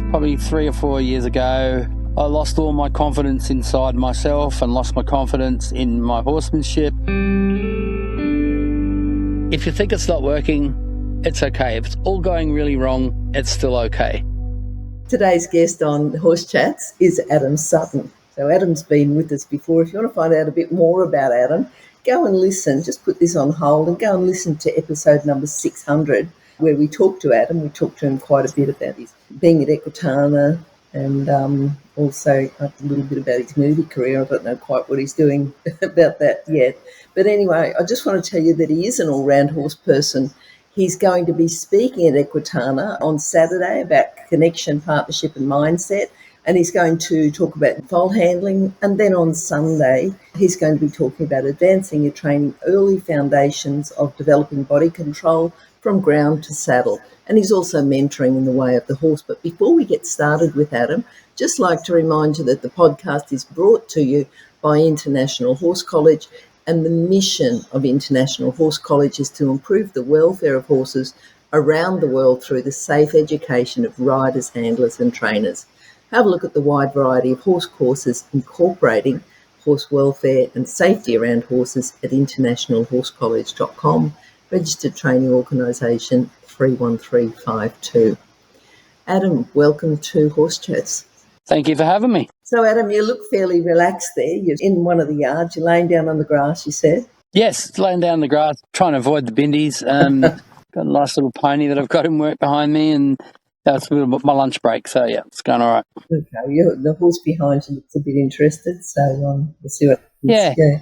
Probably 3 or 4 years ago, I lost all my confidence inside myself and lost my confidence in my horsemanship. If you think it's not working, it's okay. If it's all going really wrong, it's still okay. Today's guest on Horse Chats is Adam Sutton. So Adam's been with us before. If you want to find out a bit more about Adam, go and listen. Just put this on hold and go and listen to episode number 600, where we talked to Adam. We talked to him quite a bit about his being at Equitana and also a little bit about his movie career. I don't know quite what he's doing about that yet. But anyway, I just want to tell you that he is an all-round horse person. He's going to be speaking at Equitana on Saturday about connection, partnership and mindset. And he's going to talk about foal handling. And then on Sunday, he's going to be talking about advancing your training, early foundations of developing body control from ground to saddle. And he's also mentoring in the way of the horse. But before we get started with Adam, just like to remind you that the podcast is brought to you by International Horse College. And the mission of International Horse College is to improve the welfare of horses around the world through the safe education of riders, handlers and trainers. Have a look at the wide variety of horse courses incorporating horse welfare and safety around horses at internationalhorsecollege.com, registered training organisation 31352. Adam, welcome to Horse Chats. Thank you for having me. So, Adam, you look fairly relaxed there. You're in one of the yards. You're laying down on the grass, you said? Yes, laying down the grass, trying to avoid the bindies. Got a nice little pony that I've got in work behind me, and that's a little bit my lunch break. So, yeah, it's going all right. Okay, the horse behind you looks a bit interested, so we'll see what happens. Yeah.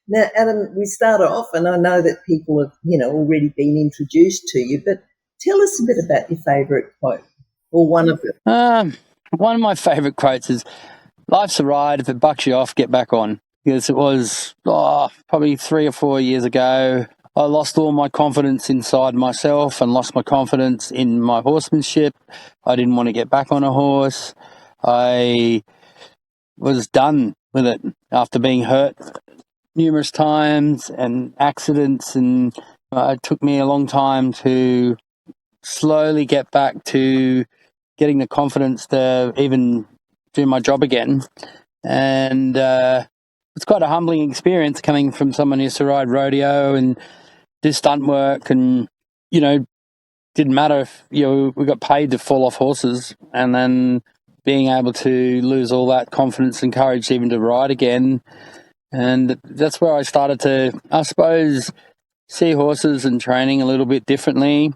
Now, Adam, we start off, and I know that people have, already been introduced to you, but tell us a bit about your favourite quote, or one of them. One of my favourite quotes is, "Life's a ride. If it bucks you off, get back on." Because it was probably 3 or 4 years ago, I lost all my confidence inside myself and lost my confidence in my horsemanship. I didn't want to get back on a horse. I was done with it after being hurt numerous times and accidents, and it took me a long time to slowly get back to getting the confidence to even do my job again. And it's quite a humbling experience coming from someone who used to ride rodeo and do stunt work, and didn't matter if we got paid to fall off horses, and then being able to lose all that confidence and courage even to ride again. And that's where I started to, I suppose, see horses and training a little bit differently,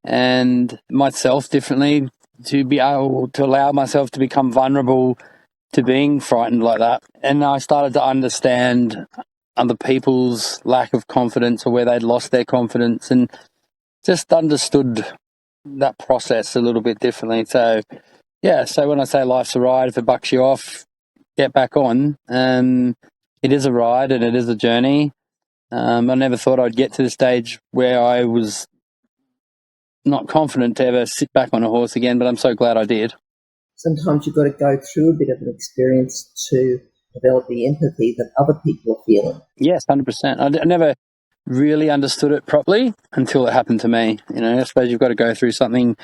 and myself differently, to be able to allow myself to become vulnerable to being frightened like that. And I started to understand other people's lack of confidence or where they'd lost their confidence, and just understood that process a little bit differently. So, yeah, so when I say life's a ride, if it bucks you off, get back on. It is a ride and it is a journey. I never thought I'd get to the stage where I was not confident to ever sit back on a horse again, but I'm so glad I did. Sometimes you've got to go through a bit of an experience to develop the empathy that other people are feeling. Yes, 100%. I never really understood it properly until it happened to me. I suppose you've got to go through something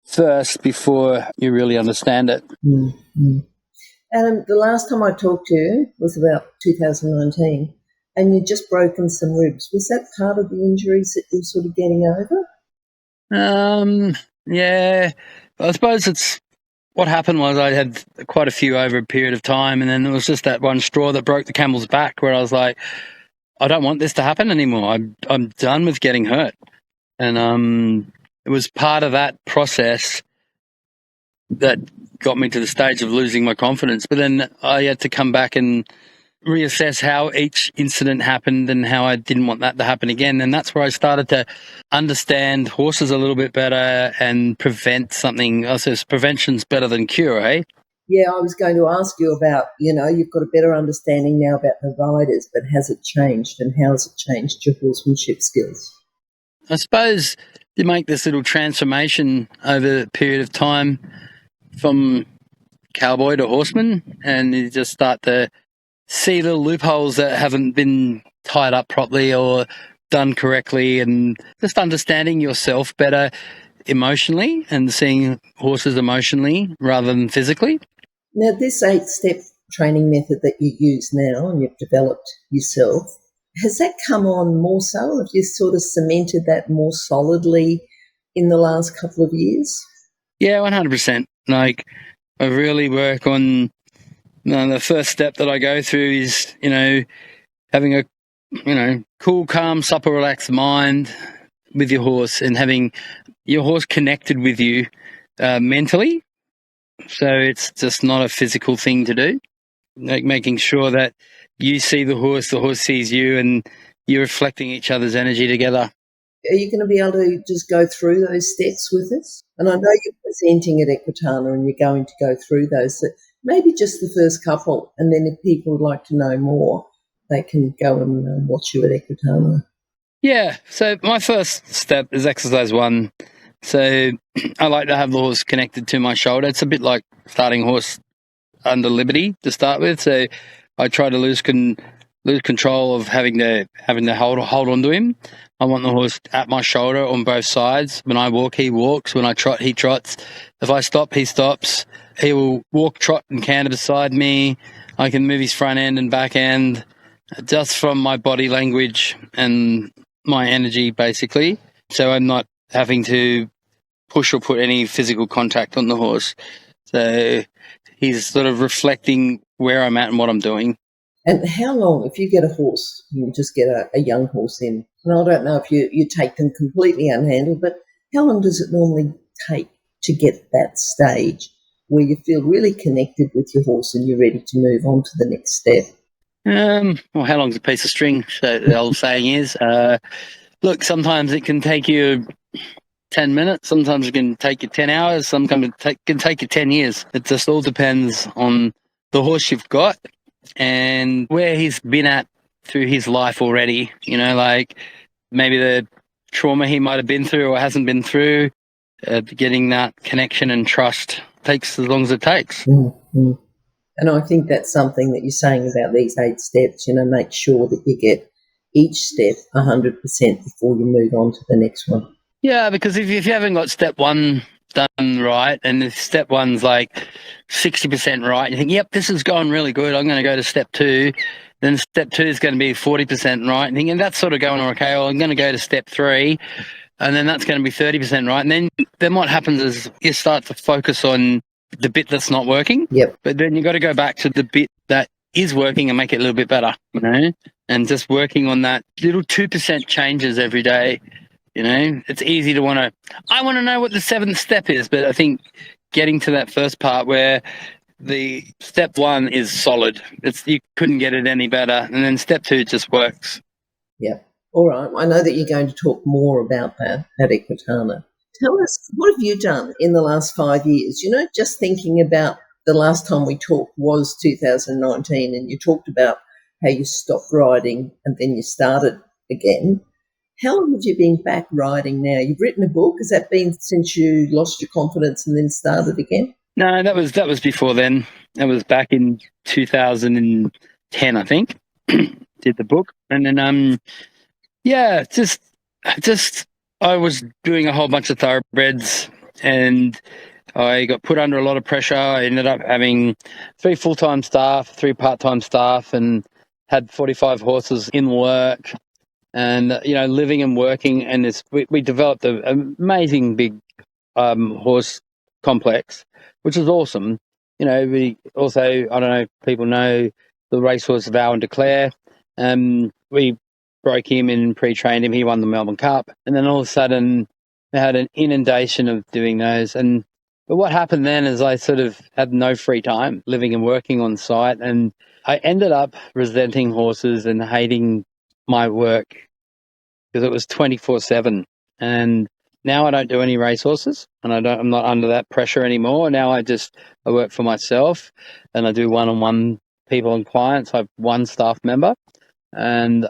first before you really understand it. Mm-hmm. Adam, the last time I talked to you was about 2019, and you'd just broken some ribs. Was that part of the injuries that you're sort of getting over? Yeah, I suppose it's what happened was I had quite a few over a period of time, and then it was just that one straw that broke the camel's back, where I was like, I don't want this to happen anymore. I'm done with getting hurt. And it was part of that process that got me to the stage of losing my confidence. But then I had to come back and reassess how each incident happened and how I didn't want that to happen again. And that's where I started to understand horses a little bit better and prevent something. I says prevention's better than cure, eh? Yeah, I was going to ask you about, you've got a better understanding now about the riders, but has it changed, and how has it changed your horsemanship skills? I suppose you make this little transformation over a period of time from cowboy to horseman, and you just start to see little loopholes that haven't been tied up properly or done correctly, and just understanding yourself better. emotionally and seeing horses emotionally rather than physically. Now, this 8-step training method that you use now and you've developed yourself, has that come on more so? Have you sort of cemented that more solidly in the last couple of years? Yeah, 100%. Like, I really work on the first step that I go through is, having a, cool, calm, supple, relaxed mind with your horse and having your horse connected with you mentally. So it's just not a physical thing to do. Like making sure that you see the horse sees you, and you're reflecting each other's energy together. Are you going to be able to just go through those steps with us? And I know you're presenting at Equitana and you're going to go through those. So maybe just the first couple, and then if people would like to know more, they can go and watch you at Equitana. Yeah, so my first step is exercise 1. So I like to have the horse connected to my shoulder. It's a bit like starting a horse under liberty to start with. So I try to lose control of having to hold on to him. I want the horse at my shoulder on both sides. When I walk, he walks. When I trot, he trots. If I stop, he stops. He will walk, trot, and canter beside me. I can move his front end and back end just from my body language and my energy, basically. So I'm not having to push or put any physical contact on the horse. So he's sort of reflecting where I'm at and what I'm doing. And how long, if you get a horse, you just get a young horse in, and I don't know if you take them completely unhandled, but how long does it normally take to get that stage where you feel really connected with your horse and you're ready to move on to the next step? Well, how long's a piece of string? So the old saying is, look, sometimes it can take you 10 minutes, sometimes it can take you 10 hours, sometimes it can take you 10 years. It just all depends on the horse you've got and where he's been at through his life already. Like maybe the trauma he might have been through or hasn't been through. Getting that connection and trust takes as long as it takes. Mm-hmm. And I think that's something that you're saying about these 8 steps, make sure that you get each step 100% before you move on to the next one. Yeah, because if you haven't got step 1 done right, and if step 1's like 60% right, you think, yep, this is going really good, I'm going to go to step 2, then step 2 is going to be 40% right, and that's sort of going okay, well, I'm going to go to step 3, and then that's going to be 30% right, and then what happens is you start to focus on the bit that's not working, yep. But then you've got to go back to the bit that is working and make it a little bit better, and just working on that little 2% changes every day. It's easy to I want to know what the 7th step is, but I think getting to that first part where the step 1 is solid, you couldn't get it any better, and then step 2 just works. Yeah. All right. I know that you're going to talk more about that at Equitana. Tell us, what have you done in the last 5 years? Just thinking about the last time we talked was 2019, and you talked about how you stopped riding and then you started again. How long have you been back riding now? You've written a book. Has that been since you lost your confidence and then started again? No, that was before then. That was back in 2010, I think. Did the book, and then just I was doing a whole bunch of thoroughbreds, and I got put under a lot of pressure. I ended up having 3 full-time staff, 3 part-time staff, and had 45 horses in work. And living and working, and we developed an amazing big horse complex, which is awesome. We also, I don't know if people know the racehorse Vow and Declare. We broke him and pre-trained him. He won the Melbourne Cup, and then all of a sudden we had an inundation of doing those. But what happened then is I sort of had no free time living and working on site, and I ended up resenting horses and hating my work because it was 24/7. And now I don't do any racehorses, and I'm not under that pressure anymore. Now I work for myself, and I do one-on-one people and clients. I have 1 staff member, and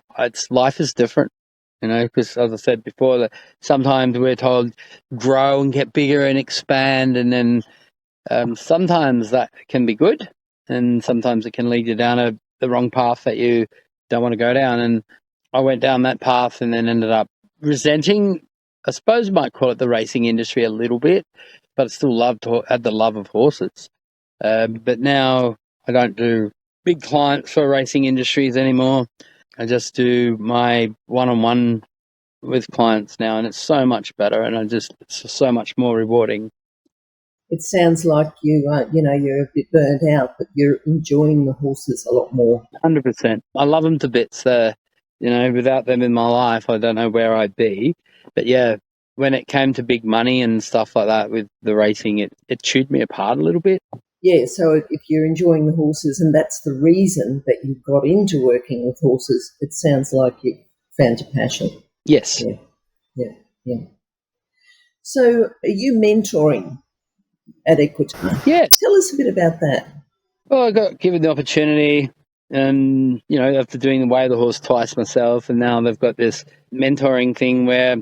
life is different, because as I said before, sometimes we're told grow and get bigger and expand, and then sometimes that can be good, and sometimes it can lead you down the wrong path that you don't want to go down. And I went down that path and then ended up resenting I suppose you might call it the racing industry a little bit, but I still had the love of horses. But now I don't do big clients for racing industries anymore. I just do my one-on-one with clients now, and it's so much better, and it's so much more rewarding. It sounds like you're a bit burnt out, but you're enjoying the horses a lot more. 100%. I love them to bits. Without them in my life, I don't know where I'd be. But yeah, when it came to big money and stuff like that with the racing, it chewed me apart a little bit. Yeah, so if you're enjoying the horses and that's the reason that you got into working with horses, it sounds like you found your passion. Yes. Yeah. So are you mentoring at Equitana? Yes. Tell us a bit about that. Well, I got given the opportunity, and after doing the Way of the Horse twice myself, and now they've got this mentoring thing where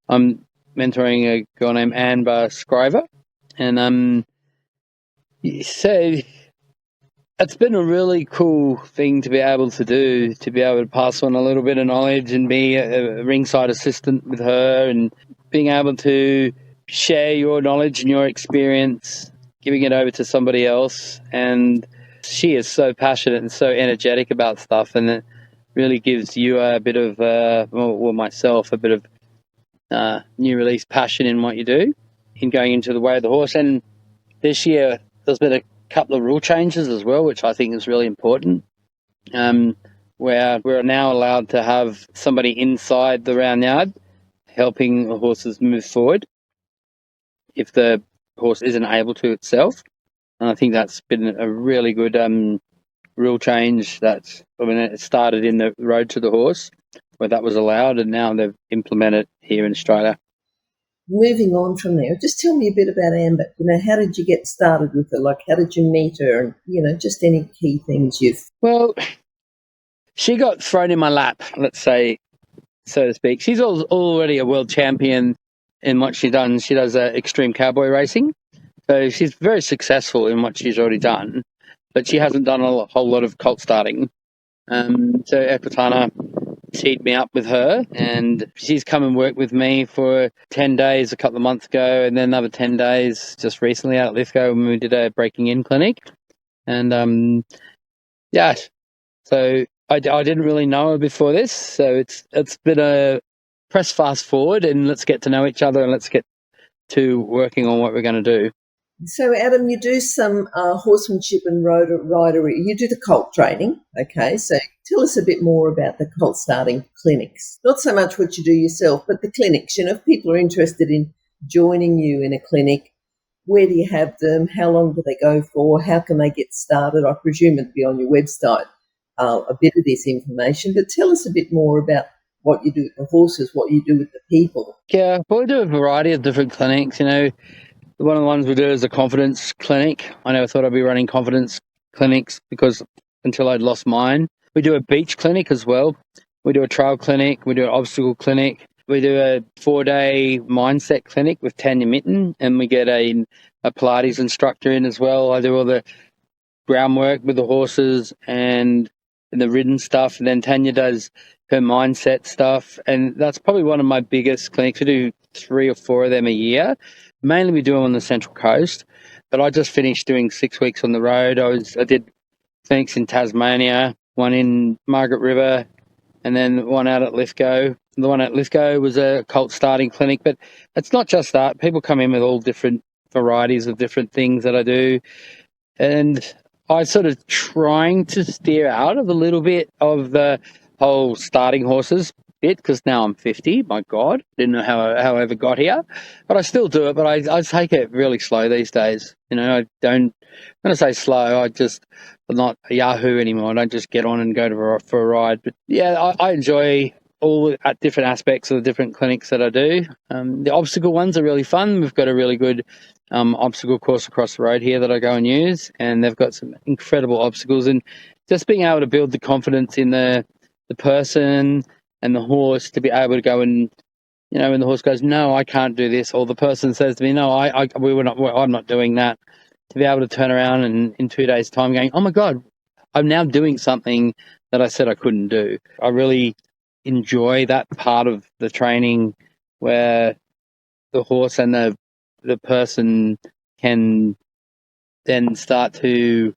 I'm mentoring a girl named Amber Scriver, and so it's been a really cool thing to be able to do, to be able to pass on a little bit of knowledge and be a ringside assistant with her, and being able to share your knowledge and your experience, giving it over to somebody else. And she is so passionate and so energetic about stuff, and it really gives you a bit of, myself, a bit of new release passion in what you do, in going into the Way of the Horse. And this year there's been a couple of rule changes as well, which I think is really important, where we're now allowed to have somebody inside the round yard helping the horses move forward if the horse isn't able to itself. And I think that's been a really good rule change. It started in the Road to the Horse, where that was allowed, and now they've implemented here in Australia. Moving on from there, just tell me a bit about Amber. How did you get started with her? Like, how did you meet her? And, just any key things you've... Well, she got thrown in my lap, let's say, so to speak. She's already a world champion in what she's done. She does extreme cowboy racing. So she's very successful in what she's already done, but she hasn't done a whole lot of colt starting. So Equitana teed me up with her, and she's come and worked with me for 10 days a couple of months ago, and then another 10 days just recently out at Lithgow when we did a breaking in clinic. And so I didn't really know her before this, so it's been a press fast forward, and let's get to know each other, and let's get to working on what we're going to do. So, Adam, you do some horsemanship and ridery. You do the colt training, okay? So tell us a bit more about the colt starting clinics. Not so much what you do yourself, but the clinics. If people are interested in joining you in a clinic, where do you have them? How long do they go for? How can they get started? I presume it'd be on your website, a bit of this information. But tell us a bit more about what you do with the horses, what you do with the people. Yeah, well, we do a variety of different clinics, One of the ones we do is a confidence clinic. I never thought I'd be running confidence clinics until I'd lost mine. We do a beach clinic as well. We do a trail clinic. We do an obstacle clinic. We do a 4-day mindset clinic with Tanya Mitten, and we get a Pilates instructor in as well. I do all the groundwork with the horses and the ridden stuff, and then Tanya does her mindset stuff, and that's probably one of my biggest clinics. We do 3 or 4 of them a year. Mainly we do them on the Central Coast, but I just finished doing 6 weeks on the road. I did clinics in Tasmania, one in Margaret River, and then one out at Lithgow. The one at Lithgow was a colt starting clinic, but it's not just that. People come in with all different varieties of different things that I do, and I sort of trying to steer out of a little bit of the whole starting horses bit, because now I'm 50. My God, didn't know how I ever got here, but I still do it. But I take it really slow these days. I don't. When I say slow, I'm not a Yahoo anymore. I don't just get on and go for a ride. But yeah, I enjoy all at different aspects of the different clinics that I do. The obstacle ones are really fun. We've got a really good obstacle course across the road here that I go and use, and they've got some incredible obstacles. And just being able to build the confidence in the person and the horse to be able to go and, when the horse goes, no, I can't do this, or the person says to me, no, I'm not doing that, to be able to turn around and in 2 days' time going, oh my God, I'm now doing something that I said I couldn't do. I really enjoy that part of the training where the horse and the person can then start to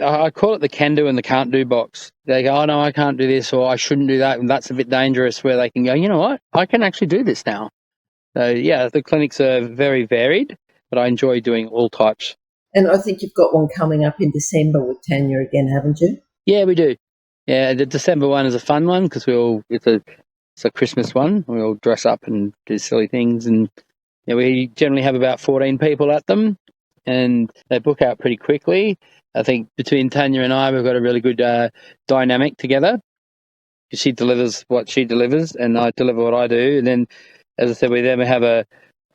I call it the can do and the can't do box. They go, oh no, I can't do this, or I shouldn't do that, and that's a bit dangerous, where they can go, you know what, I can actually do this now. So yeah, the clinics are very varied, but I enjoy doing all types. And I think you've got one coming up in December with Tanya again, haven't you? Yeah, we do. Yeah, the December one is a fun one because it's a Christmas one. We all dress up and do silly things, and we generally have about 14 people at them, and they book out pretty quickly. I think between Tanya and I, we've got a really good dynamic together. She delivers what she delivers, and I deliver what I do. And then, as I said, we then have a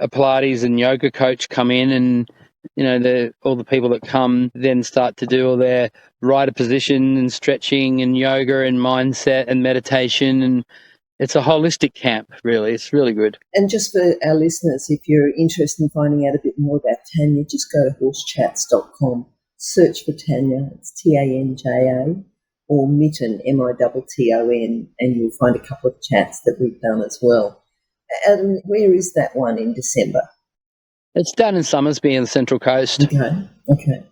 Pilates and yoga coach come in, and all the people that come then start to do all their rider position and stretching and yoga and mindset and meditation, and it's a holistic camp, really. It's really good. And just for our listeners, if you're interested in finding out a bit more about Tanya, just go to horsechats.com, search for Tanya, it's Tanja, or Mitten, Mitton, and you'll find a couple of chats that we've done as well. And where is that one in December? It's down in Summersby in the Central Coast. Okay.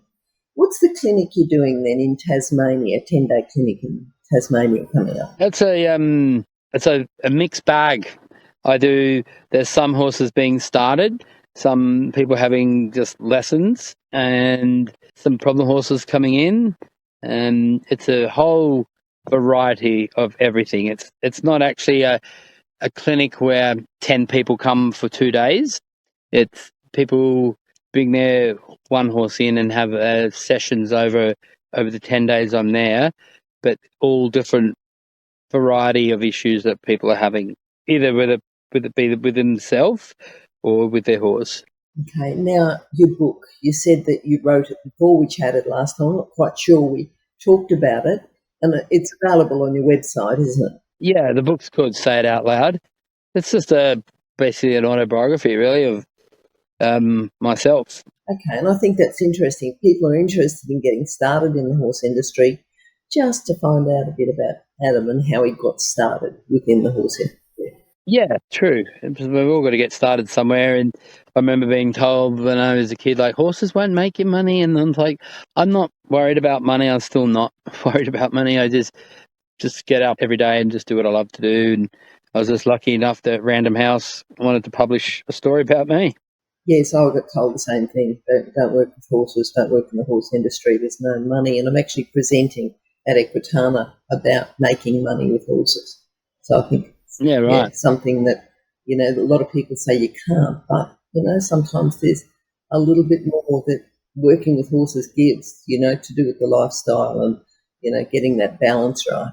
What's the clinic you're doing then in Tasmania, 10-day clinic in Tasmania coming up? It's a mixed bag. There's some horses being started, some people having just lessons, and some problem horses coming in. And it's a whole variety of everything. It's not actually a clinic where 10 people come for 2 days. It's people bring their one horse in and have sessions over the 10 days I'm there, but all different variety of issues that people are having, either with it be with themselves or with their horse. Okay, now your book, you said that you wrote it before we chatted last time. I'm not quite sure we talked about it, and it's available on your website, isn't it? Yeah, the book's called Say It Out Loud. It's just basically an autobiography, really, of myself. Okay, and I think that's interesting. People are interested in getting started in the horse industry just to find out a bit about Adam and how he got started within the horse industry. Yeah, true. We've all got to get started somewhere. And I remember being told when I was a kid, like, horses won't make you money. And I'm like, I'm not worried about money. I'm still not worried about money. I just get up every day and just do what I love to do. And I was just lucky enough that Random House wanted to publish a story about me. Yes, I got told the same thing. Don't work with horses, don't work in the horse industry. There's no money. And I'm actually presenting at Equitana about making money with horses. So I think it's something that, a lot of people say you can't, but, sometimes there's a little bit more that working with horses gives, to do with the lifestyle and, getting that balance right.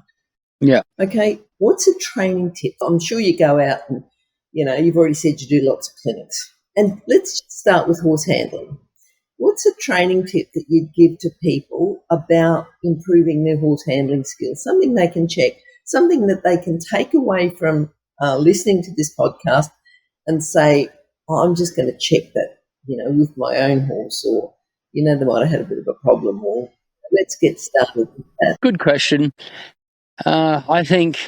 Yeah. Okay, what's a training tip? I'm sure you go out and, you've already said you do lots of clinics. And let's start with horse handling. What's a training tip that you'd give to people about improving their horse handling skills? Something they can check, something that they can take away from listening to this podcast and say, I'm just going to check that, with my own horse, or, they might have had a bit of a problem, or let's get started with that. Good question. I think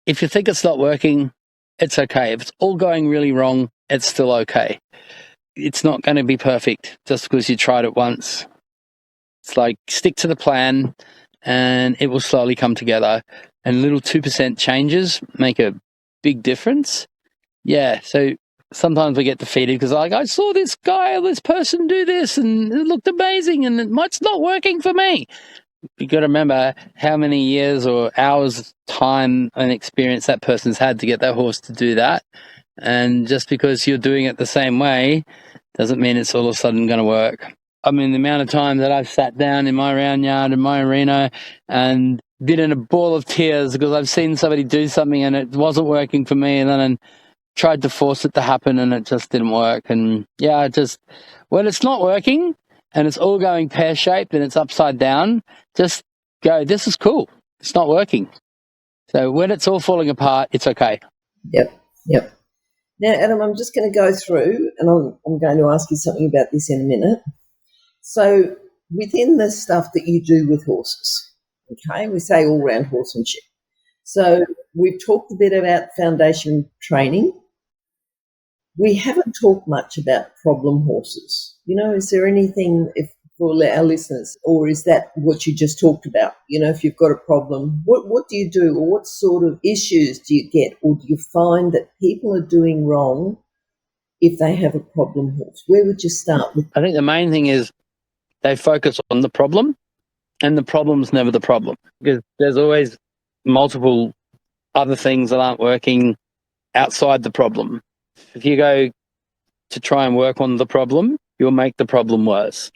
if you think it's not working, it's okay. If it's all going really wrong, it's still okay. It's not going to be perfect just because you tried it once. It's like, stick to the plan and it will slowly come together. And little 2% changes make a big difference. Yeah, so sometimes we get defeated because I saw this guy or this person do this and it looked amazing and it's not working for me. You got to remember how many years or hours, time and experience that person's had to get that horse to do that. And just because you're doing it the same way doesn't mean it's all of a sudden going to work. I mean, the amount of time that I've sat down in my round yard, in my arena, and been in a ball of tears because I've seen somebody do something and it wasn't working for me, and then tried to force it to happen and it just didn't work. And yeah, when it's not working and it's all going pear-shaped and it's upside down, just go, this is cool. It's not working. So when it's all falling apart, it's okay. Yep. Now, Adam, I'm just going to go through, and I'm going to ask you something about this in a minute. So within the stuff that you do with horses, okay, we say all-round horsemanship. So we've talked a bit about foundation training. we haven't talked much about problem horses. Is there anything for our listeners, or is that what you just talked about? If you've got a problem, what do you do, or what sort of issues do you get, or do you find that people are doing wrong if they have a problem horse? Where would you start with? I think the main thing is they focus on the problem, and the problem's never the problem, because there's always multiple other things that aren't working outside the problem. If you go to try and work on the problem, you'll make the problem worse.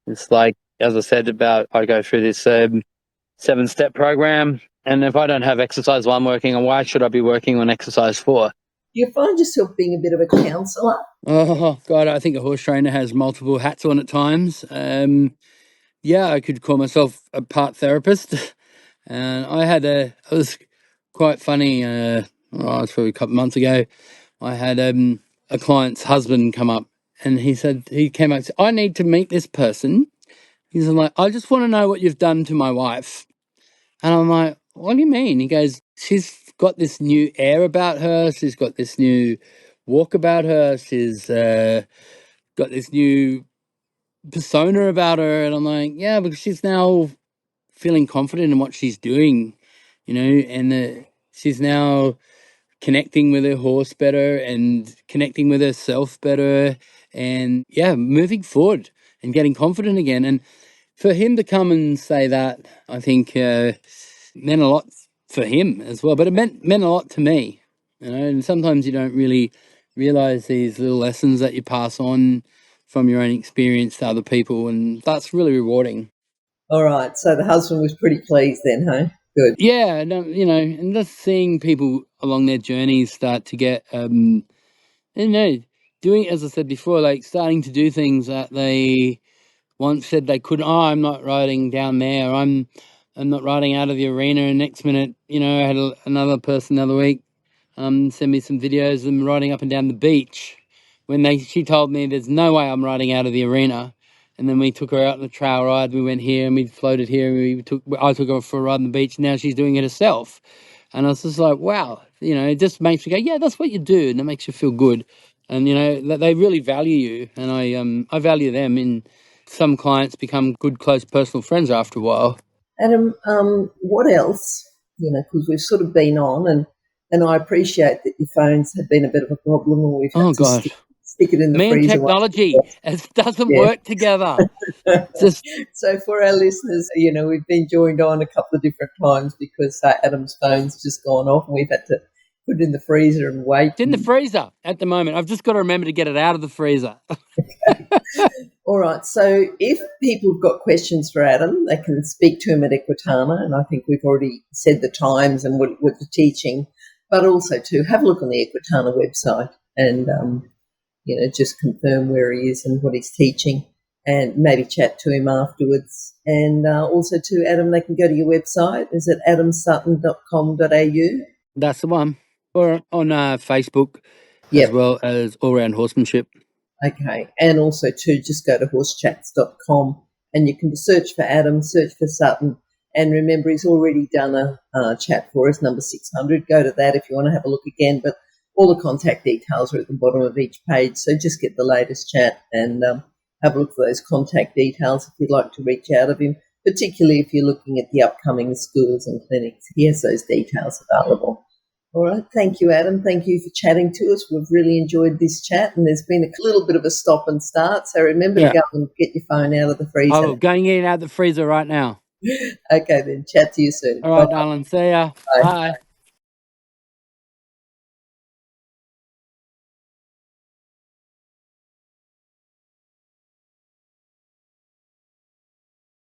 It's like, as I said, I go through this 7-step program, and if I don't have exercise 1 working, why should I be working on exercise 4? Do you find yourself being a bit of a counsellor? Oh, God, I think a horse trainer has multiple hats on at times. Yeah, I could call myself a part therapist. And it was quite funny, it's probably a couple of months ago. I had a client's husband come up, and he came up and said, I need to meet this person. He's like, I just want to know what you've done to my wife. And I'm like, what do you mean? He goes, she's got this new air about her. She's got this new walk about her. She's got this new persona about her. And I'm like, yeah, because she's now feeling confident in what she's doing, and she's now connecting with her horse better and connecting with herself better, and moving forward and getting confident again. And for him to come and say that, I think meant a lot for him as well, but it meant a lot to me, and sometimes you don't really realize these little lessons that you pass on from your own experience to other people, and that's really rewarding. All right, so the husband was pretty pleased then, huh? Good. Yeah, and just seeing people along their journeys start to get, doing, as I said before, like starting to do things that they once said they couldn't. Oh, I'm not riding down there. I'm not riding out of the arena. And next minute, I had another person the other week send me some videos of them riding up and down the beach when she told me there's no way I'm riding out of the arena. And then we took her out on a trail ride. We went here and we floated here, and I took her for a ride on the beach. Now she's doing it herself. And I was just like, wow, it just makes me go, yeah, that's what you do. And it makes you feel good. And, that they really value you. And I value them. And some clients become good, close personal friends after a while. Adam, what else? Because we've sort of been on, and I appreciate that your phones have been a bit of a problem, or we've had to stick it in the freezer. Me and technology, it doesn't work together. So for our listeners, we've been joined on a couple of different times because Adam's phone's just gone off, and we've had to put it in the freezer and wait. It's in the freezer at the moment. I've just got to remember to get it out of the freezer. Okay. All right. So if people have got questions for Adam, they can speak to him at Equitana, and I think we've already said the times and what the teaching, but also to have a look on the Equitana website and, just confirm where he is and what he's teaching, and maybe chat to him afterwards. And also to Adam, they can go to your website. Is it adamsutton.com.au? That's the one. Or on Facebook, as well as All Round Horsemanship. Okay, and also to just go to horsechats.com, and you can search for Adam, search for Sutton, and remember he's already done a chat for us, number 600. Go to that if you want to have a look again, but all the contact details are at the bottom of each page, so just get the latest chat and have a look for those contact details if you'd like to reach out of him, particularly if you're looking at the upcoming schools and clinics. He has those details available. All right. Thank you, Adam. Thank you for chatting to us. We've really enjoyed this chat, and there's been a little bit of a stop and start. So remember to go and get your phone out of the freezer. Oh, going in out of the freezer right now. Okay, then. Chat to you soon. All right, darling. See ya. Bye.